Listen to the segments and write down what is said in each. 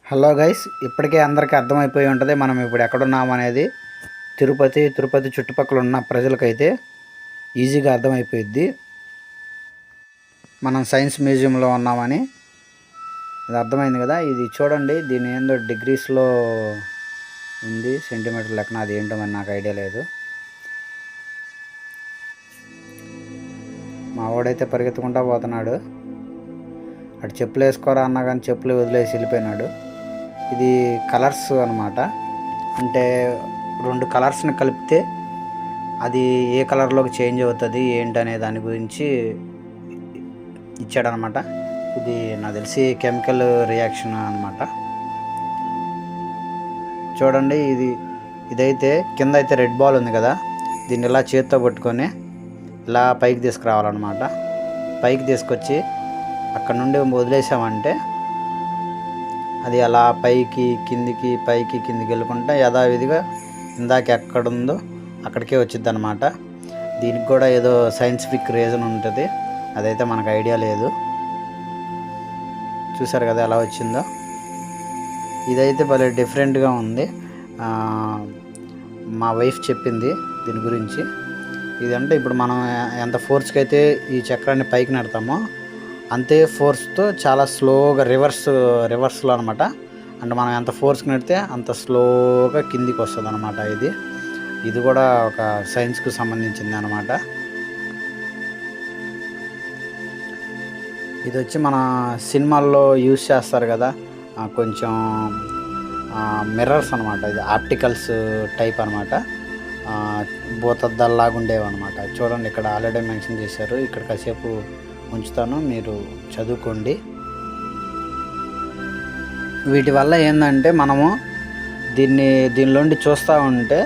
Hello guys, ఇప్పటికే అందరికీ అర్థమైపోయి ఉంటుంది మనం ఇప్పుడు ఎక్కడున్నాం అనేది. తిరుపతి చుట్టుపక్కల ఉన్న ప్రజలకైతే ఈజీగా అర్థమైపోయిద్ది మనం సైన్స్ మ్యూజియంలో ఉన్నామని. ఇది అర్థమైంది కదా. ఇది చూడండి, దీని ఏందో డిగ్రీస్లో ఉంది, సెంటీమీటర్ లెక్కన. అది ఏంటో మరి నాకు ఐడియా లేదు. మా వాడైతే పరిగెత్తుకుంటా పోతున్నాడు. అటు చెప్పులు వేసుకోరా అన్నా కానీ చెప్పులు వదిలేసి వెళ్ళిపోయినాడు. ఇది కలర్స్ అన్నమాట. అంటే రెండు కలర్స్ని కలిపితే అది ఏ కలర్లోకి చేంజ్ అవుతుంది ఏంటనే దాని గురించి ఇచ్చాడనమాట. ఇది నాకు తెలిసి కెమికల్ రియాక్షన్ అనమాట. చూడండి, ఇదైతే కింద అయితే రెడ్ బాల్ ఉంది కదా, దీన్ని ఇలా చేత్తో పట్టుకొని ఇలా పైకి తీసుకురావాలన్నమాట. పైకి తీసుకొచ్చి అక్కడ నుండి వదిలేసామంటే అది అలా పైకి కిందికి వెళ్ళుకుంటా యథావిధిగా ఇందాక ఎక్కడుందో అక్కడికే వచ్చింది అనమాట. దీనికి కూడా ఏదో సైంటిఫిక్ రీజన్ ఉంటుంది, అదైతే మనకు ఐడియా లేదు. చూసారు కదా ఎలా వచ్చిందో. ఇదైతే భలే డిఫరెంట్గా ఉంది. మా వైఫ్ చెప్పింది దీని గురించి. ఇదంటే ఇప్పుడు మనం ఎంత ఫోర్స్కి అయితే ఈ చక్రాన్ని పైకి నెడతామో అంతే ఫోర్స్తో చాలా స్లోగా రివర్స్లో అనమాట. అంటే మనం ఎంత ఫోర్స్కి నెడితే అంత స్లోగా కిందికి వస్తుంది అనమాట. ఇది కూడా ఒక సైన్స్కు సంబంధించింది అనమాట. ఇది వచ్చి మన సినిమాల్లో యూజ్ చేస్తారు కదా, కొంచెం మిర్రర్స్ అనమాట. ఇది ఆప్టికల్స్ టైప్ అనమాట. భూతద్దాల్లాగా ఉండేవి అనమాట. చూడండి, ఇక్కడ ఆల్రెడీ మెన్షన్ చేశారు. ఇక్కడ కాసేపు ఉంచుతాను, మీరు చదువుకోండి. వీటి వల్ల ఏంటంటే మనము దీనిలోండి చూస్తూ ఉంటే,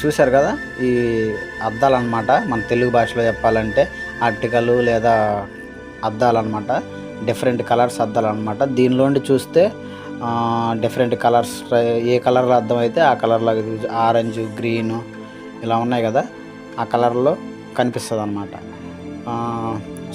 చూశారు కదా, ఈ అద్దాలు అనమాట. మన తెలుగు భాషలో చెప్పాలంటే ఆప్టికల్ లేదా అద్దాలు అనమాట. డిఫరెంట్ కలర్స్ అద్దాలు అనమాట. దీనిలోండి చూస్తే డిఫరెంట్ కలర్స్, ఏ కలర్లో అద్దం అయితే ఆ కలర్లో ఆరెంజ్, గ్రీన్ ఇలా ఉన్నాయి కదా, ఆ కలర్లో కనిపిస్తుంది అనమాట.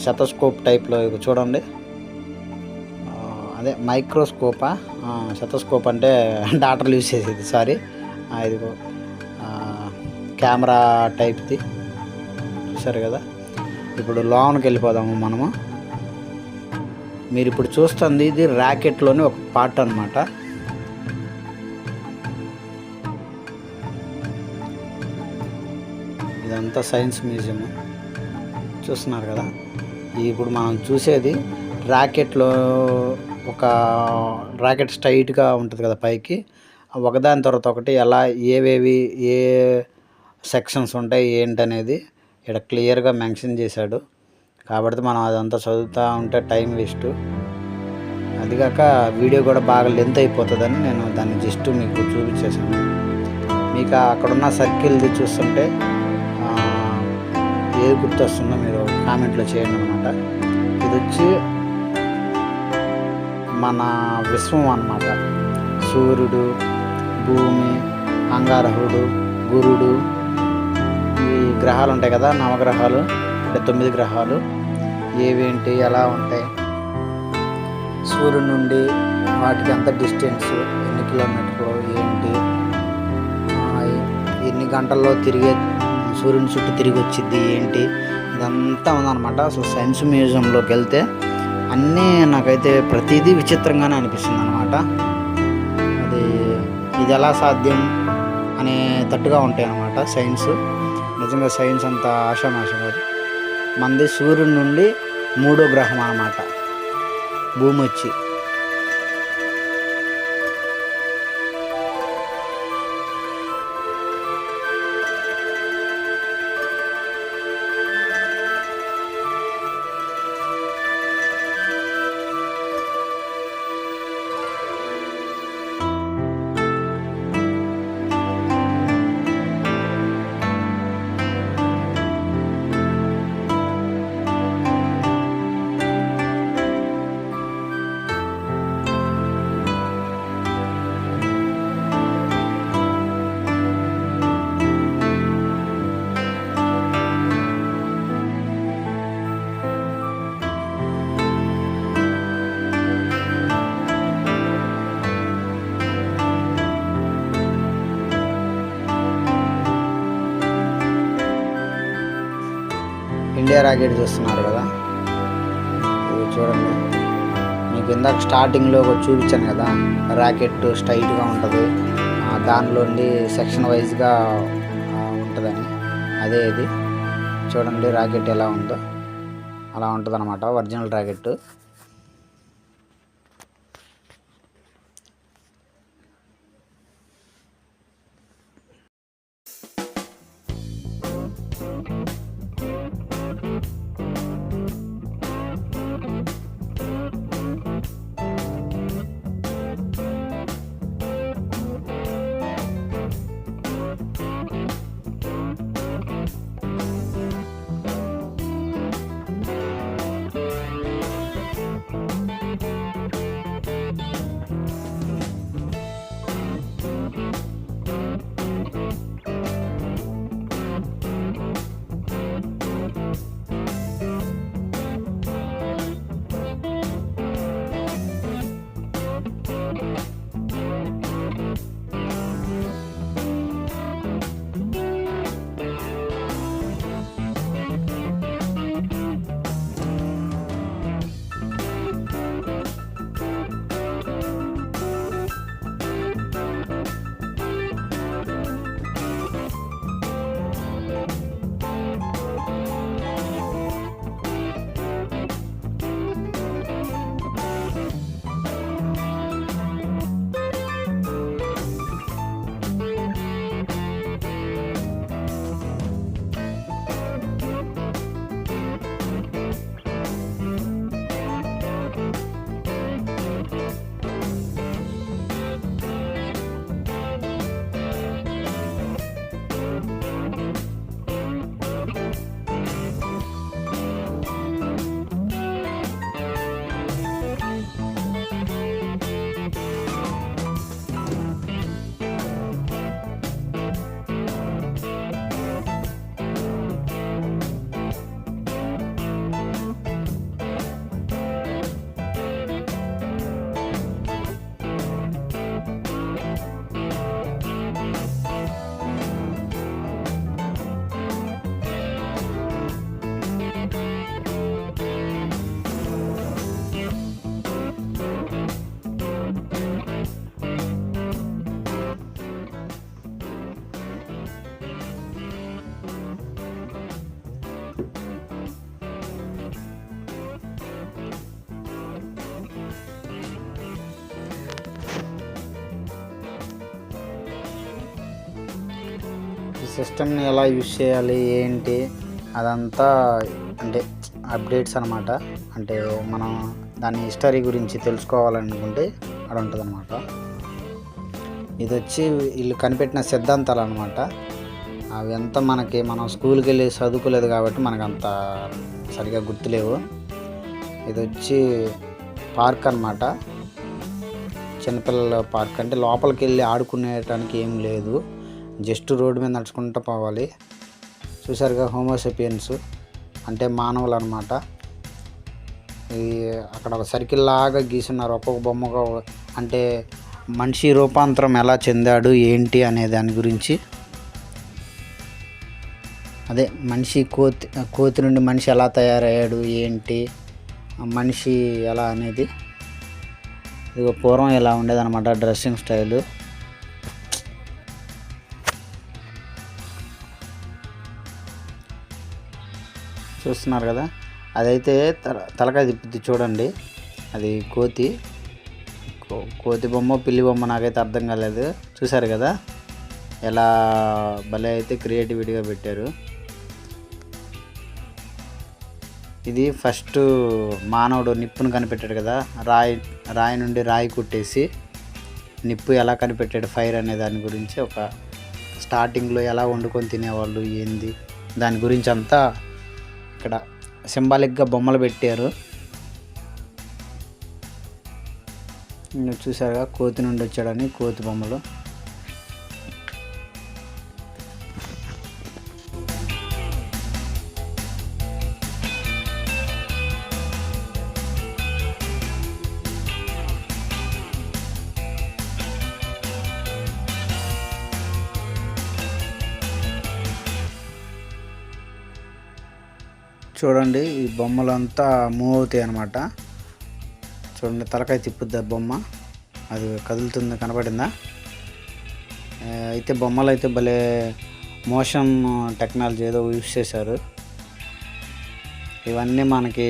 శతస్కోప్ టైప్లో చూడండి. అదే మైక్రోస్కోపా, శతస్కోప్ అంటే డాక్టర్లు యూజ్ చేసేది, సారీ. ఇదిగో కెమెరా టైప్ది, చూసారు కదా. ఇప్పుడు లోన్కి వెళ్ళిపోదాము మనము. మీరు ఇప్పుడు చూస్తుంది ఇది ర్యాకెట్లోని ఒక పార్ట్ అనమాట. ఇదంతా సైన్స్ మ్యూజియం చూస్తున్నారు కదా. ఇప్పుడు మనం చూసేది ర్యాకెట్లో ఒక ర్యాకెట్ స్ట్రైట్గా ఉంటుంది కదా పైకి, ఒకదాని తర్వాత ఒకటి ఎలా ఏ సెక్షన్స్ ఉంటాయి ఏంటనేది ఇక్కడ క్లియర్గా మెన్షన్ చేశాడు. కాబట్టి మనం అదంతా చదువుతూ ఉంటే టైం వేస్ట్. అదిగాక వీడియో కూడా బాగా లెంత్ అయిపోతుందని నేను దాన్ని జస్ట్ మీకు చూపించేసాను. మీకు అక్కడున్న సర్కిల్ది చూస్తుంటే ఏది గుర్తొస్తుందో మీరు కామెంట్లో చేయండి అనమాట. ఇది వచ్చి మన విశ్వం అన్నమాట. సూర్యుడు, భూమి, అంగారకుడు, గురుడు, ఈ గ్రహాలు ఉంటాయి కదా, నవగ్రహాలు అంటే 9 గ్రహాలు. ఏవేంటి ఎలా ఉంటాయి, సూర్యుడి నుండి వాటికి ఎంత డిస్టెన్స్, ఎన్ని కిలోమీటర్లు, ఏంటి, ఎన్ని గంటల్లో సూర్యుని చుట్టూ తిరిగి వచ్చింది ఏంటి, ఇదంతా ఉందన్నమాట. అసలు సైన్స్ మ్యూజియంలోకి వెళ్తే అన్నీ నాకైతే ప్రతిదీ విచిత్రంగానే అనిపిస్తుంది అనమాట. ఇది ఎలా సాధ్యం అనే తట్టుగా ఉంటాయి అన్నమాట సైన్స్. నిజంగా సైన్స్ అంత ఆషామాష కాదు. మనది సూర్యుడి నుండి 3వ గ్రహం అన్నమాట భూమి వచ్చి. ఒకే రాకెట్ చూస్తున్నారు కదా, ఇది చూడండి. మీకు ఇందాక స్టార్టింగ్లో ఒకటి చూపించాను కదా, రాకెట్ స్ట్రైట్గా ఉంటుంది, దానిలోండి సెక్షన్ వైజ్గా ఉంటుందని, అదే ఇది చూడండి. రాకెట్ ఎలా ఉందో అలా ఉంటుంది అన్నమాట ఒరిజినల్ రాకెట్. సిస్టమ్ని ఎలా యూజ్ చేయాలి ఏంటి అదంతా అంటే అప్డేట్స్ అనమాట. అంటే మనం దాని హిస్టరీ గురించి తెలుసుకోవాలనుకుంటే అక్కడ ఉంటుంది అనమాట. ఇది వచ్చి వీళ్ళు కనిపెట్టిన సిద్ధాంతాలు అనమాట. అవి అంతా మనం స్కూల్కి వెళ్ళి చదువుకోలేదు కాబట్టి మనకు అంత సరిగా గుర్తులేవు. ఇది వచ్చి పార్క్ అనమాట, చిన్నపిల్లల పార్క్. అంటే లోపలికి వెళ్ళి ఆడుకునేటానికి ఏం లేదు, జస్ట్ రోడ్డు మీద నడుచుకుంటూ పోవాలి. చూసారుగా హోమోసేపియన్స్ అంటే మానవులు అనమాట. ఇది అక్కడ ఒక సర్కిల్ లాగా గీసున్నారు ఒక్కొక్క బొమ్మగా. అంటే మనిషి రూపాంతరం ఎలా చెందాడు ఏంటి అనే దాని గురించి, అదే మనిషి కోతి నుండి మనిషి ఎలా తయారయ్యాడు ఏంటి, మనిషి ఎలా అనేది. ఇది పూర్వం ఎలా ఉండేదన్నమాట డ్రెస్సింగ్ స్టైలు. చూస్తున్నారు కదా, అదైతే తలకాయ తిప్పుద్ది చూడండి. అది కోతి బొమ్మ పిల్లి బొమ్మ నాకైతే అర్థం కాలేదు. చూసారు కదా ఎలా భలే అయితే క్రియేటివిటీగా పెట్టారు. ఇది ఫస్ట్ మానవుడు నిప్పును కనిపెట్టాడు కదా, రాయి నుండి రాయి కుట్టేసి నిప్పు ఎలా కనిపెట్టాడు ఫైర్ అనే దాని గురించి, ఒక స్టార్టింగ్లో ఎలా వండుకొని తినేవాళ్ళు ఏంది దాని గురించి అంతా ఇక్కడ సింబాలిక్గా బొమ్మలు పెట్టారు. చూసారుగా కోతి నుండి వచ్చాడని కోతి బొమ్మలు. చూడండి ఈ బొమ్మలంతా మూవ్ అవుతాయి అన్నమాట. చూడండి తలకాయ తిప్పుద్ది ఆ బొమ్మ, అది కదులుతుంది, కనపడిందా? అయితే బొమ్మలు అయితే భలే మోషన్ టెక్నాలజీ ఏదో యూజ్ చేశారు. ఇవన్నీ మనకి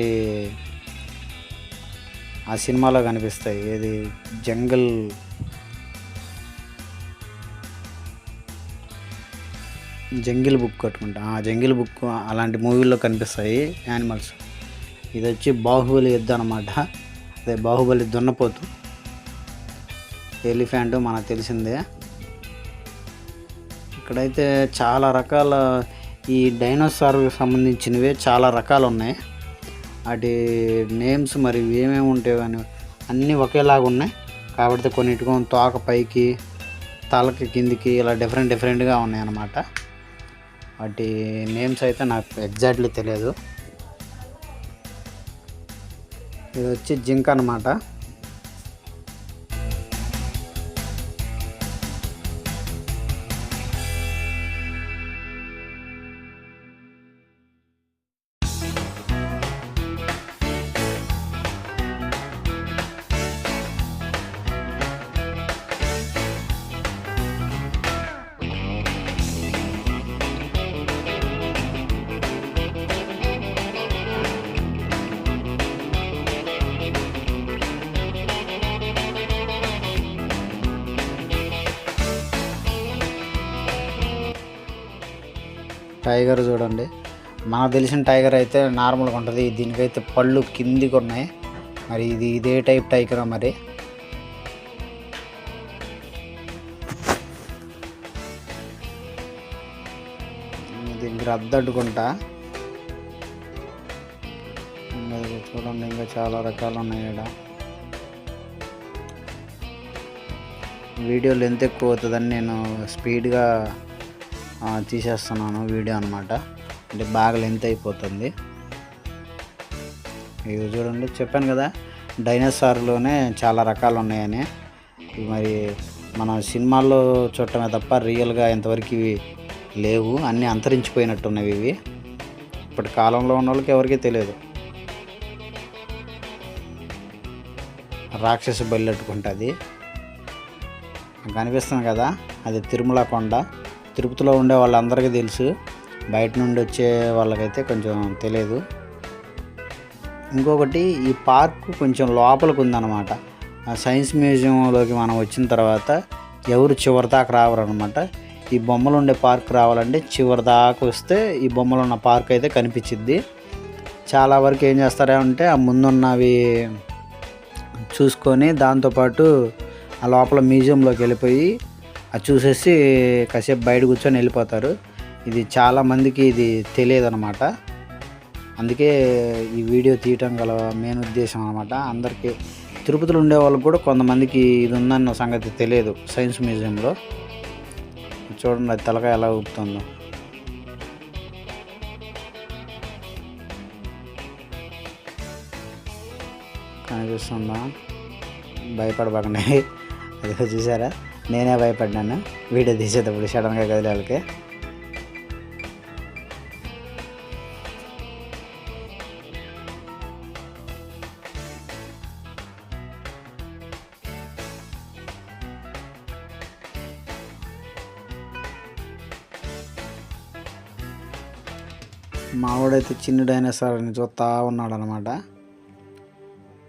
ఆ సినిమాలో కనిపిస్తాయి. ఏది జంగిల్ బుక్ కట్టుకుంటా, జంగిల్ బుక్ అలాంటి మూవీల్లో కనిపిస్తాయి యానిమల్స్. ఇది వచ్చి బాహుబలి యుద్ధం అన్నమాట. అదే బాహుబలి దున్నపోతు, ఎలిఫెంట్ మనకు తెలిసిందే. ఇక్కడైతే చాలా రకాల ఈ డైనోసార్కి సంబంధించినవే చాలా రకాలు ఉన్నాయి. వాటి నేమ్స్ మరి ఏమేమి ఉంటాయో కానీ అన్నీ ఒకేలాగా ఉన్నాయి. కాబట్టి కొన్నిటికో తోక పైకి, తలకి కిందికి ఇలా డిఫరెంట్గా ఉన్నాయి అన్నమాట. వాటి నేమ్స్ అయితే నాకు ఎగ్జాక్ట్లీ తెలియదు. ఇది వచ్చి జింక అన్నమాట. టైగర్ చూడండి, మనకు తెలిసిన టైగర్ అయితే నార్మల్గా ఉంటుంది. దీనికైతే పళ్ళు కిందికి ఉన్నాయి. మరి ఇదే టైప్ టైగరా మరి? ఇది గ్రద్దడుకుంటా. చూడండి ఇంకా చాలా రకాలు ఉన్నాయి ఇక్కడ. వీడియో లెంత్ ఎక్కువ అవుతుందని నేను స్పీడ్గా తీసేస్తున్నాను వీడియో అన్నమాట. అంటే బాగా లెంత్ అయిపోతుంది. ఇది చూడండి, చెప్పాను కదా డైనోసార్లోనే చాలా రకాలు ఉన్నాయని. మరి మన సినిమాల్లో చూడటమే తప్ప రియల్గా ఇంతవరకు ఇవి లేవు, అన్నీ అంతరించిపోయినట్టున్నవి ఇవి. ఇప్పటి కాలంలో ఉన్న వాళ్ళకి ఎవరికీ తెలియదు. రాక్షస బల్లెట్టుకుంటుంది కనిపిస్తుంది కదా, అది తిరుమల కొండ. తిరుపతిలో ఉండే వాళ్ళందరికీ తెలుసు, బయట నుండి వచ్చే వాళ్ళకైతే కొంచెం తెలియదు. ఇంకొకటి ఈ పార్క్ కొంచెం లోపలికి ఉందన్నమాట. సైన్స్ మ్యూజియంలోకి మనం వచ్చిన తర్వాత ఎవరు చివరి దాకా రావరనమాట. ఈ బొమ్మలు ఉండే పార్క్ రావాలంటే చివరి దాకా వస్తే ఈ బొమ్మలు ఉన్న పార్క్ అయితే కనిపించిద్ది. చాలా వరకు ఏం చేస్తారంటే ఆ ముందున్నవి చూసుకొని దాంతోపాటు ఆ లోపల మ్యూజియంలోకి వెళ్ళిపోయి అది చూసేసి కాసేపు బయట కూర్చొని వెళ్ళిపోతారు. ఇది చాలామందికి ఇది తెలియదు అనమాట. అందుకే ఈ వీడియో తీయటం గల మెయిన్ ఉద్దేశం అనమాట. అందరికీ తిరుపతిలో ఉండే వాళ్ళకి కూడా కొంతమందికి ఇది ఉందన్న సంగతి తెలియదు సైన్స్ మ్యూజియంలో. చూడండి అది తలకాయ ఎలా ఊపుతుందో. కనిపిస్తుందా? భయపడబాకండి. అది చూసారా, నేనే భయపడ్డాను వీడియో తీసేటప్పుడు సడన్గా కదిలేళ్ళకి. మావాడైతే చిన్న డైనోసార్ని చూస్తూ ఉన్నాడు అనమాట.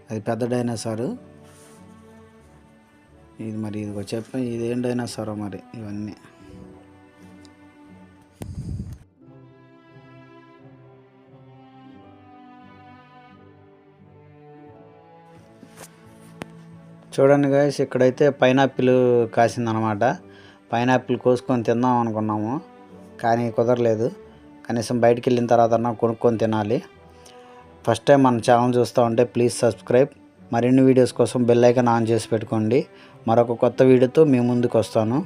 అది పెద్ద డైనోసారు. ఇది మరి ఇది చెప్ప ఇదేం డైనోసారో మరి ఇవన్నీ. చూడండి గాయస్, ఇక్కడైతే పైనాపిల్ కాసిందనమాట. పైనాపిల్ కోసుకొని తిందాం అనుకున్నాము, కానీ కుదరలేదు. కనీసం బయటికి వెళ్ళిన తర్వాత కొనుక్కొని తినాలి. ఫస్ట్ టైం మన ఛానల్ చూస్తూ ఉంటే ప్లీజ్ సబ్స్క్రైబ్. మరిన్ని వీడియోస్ కోసం బెల్ ఐకాన్ ఆన్ చేసి పెట్టుకోండి. మరొక కొత్త వీడియోతో మీ ముందుకు వస్తాను.